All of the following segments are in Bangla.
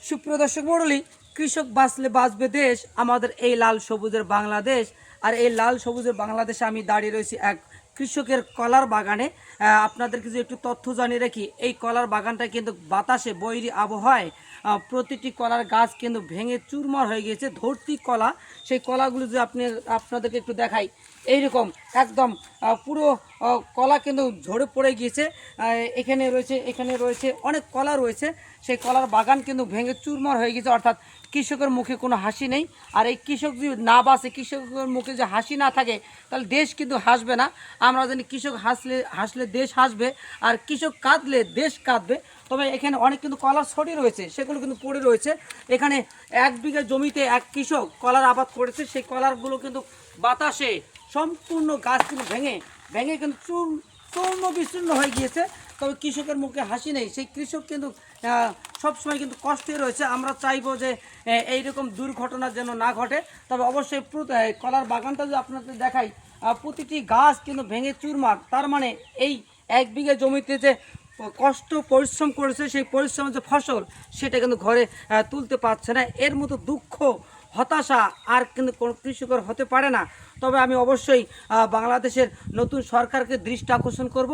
সুপ্রিয় দর্শক মণ্ডলী, কৃষক বাঁচলে বাঁচবে দেশ, আমাদের এই লাল সবুজের বাংলাদেশ। আর এই লাল সবুজের বাংলাদেশে আমি দাঁড়িয়ে রয়েছি এক কৃষকের কলার বাগানে। আপনাদের কিছু একটু তথ্য জানিয়ে রাখি, এই কলার বাগানটা কিন্তু বাতাসে বৈরী আবহাওয়ায় প্রতিটি কলার গাছ কিন্তু ভেঙে চুরমার হয়ে গিয়েছে। ধরতি কলা, সেই কলাগুলো যদি আপনাদেরকে একটু দেখাই, এইরকম একদম পুরো কলা কিন্তু ঝরে পড়ে গিয়েছে। এখানে রয়েছে অনেক কলা রয়েছে, সেই কলার বাগান কিন্তু ভেঙে চুরমার হয়ে গেছে। অর্থাৎ কৃষকের মুখে কোনো হাসি নেই। আর এই কৃষক যদি না বাঁচে, কৃষকের মুখে যে হাসি না থাকে, তাহলে দেশ কিন্তু হাসবে না। আমরা জানি কৃষক হাসলে দেশ হাসবে, আর কৃষক কাঁদলে দেশ কাঁদবে। তবে এখানে অনেক কিন্তু কলার ছড়ি রয়েছে, সেগুলো কিন্তু পড়ে রয়েছে। এখানে 1 বিঘা জমিতে এক কৃষক কলার আবাদ করেছে, সেই কলারগুলো কিন্তু বাতাসে সম্পূর্ণ গাছ কিন্তু ভেঙে ভেঙে কিন্তু চূর্ণ বিচূর্ণ হয়ে গিয়েছে। তবে কৃষকের মুখে হাসি নেই, সেই কৃষক কিন্তু সবসময় কিন্তু কষ্টে রয়েছে। আমরা চাইবো যে এইরকম দুর্ঘটনা যেন না ঘটে। তবে অবশ্যই কলার বাগানটা যদি আপনাদের দেখাই, প্রতিটি গাছ কিন্তু ভেঙে চুরমার। তার মানে এই 1 বিঘা জমিতে যে কষ্ট পরিশ্রম করেছে, সেই পরিশ্রমের যে ফসল, সেটা কিন্তু ঘরে তুলতে পারছে না। এর মতো দুঃখ, হতাশা আর কিন্তু কোনো কৃষকের হতে পারে না। তবে আমি অবশ্যই বাংলাদেশের নতুন সরকারকে দৃষ্টি আকর্ষণ করব,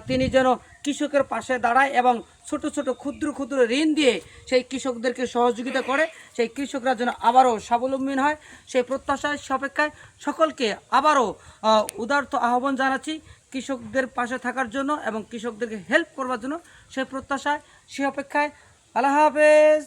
তিনি যেন কৃষকের পাশে দাঁড়ায় এবং ছোট ছোট ক্ষুদ্র ক্ষুদ্র ঋণ দিয়ে সেই কৃষকদেরকে সহযোগিতা করে, সেই কৃষকরা যেন আবারও স্বাবলম্বী হয়, সেই প্রত্যাশায় অপেক্ষায় সকলকে আবারও উদারত আহ্বান জানাচ্ছি কৃষকদের পাশে থাকার জন্য এবং কৃষকদেরকে হেল্প করবার জন্য। সেই প্রত্যাশায়, সে অপেক্ষায়। আল্লাহ হাফেজ।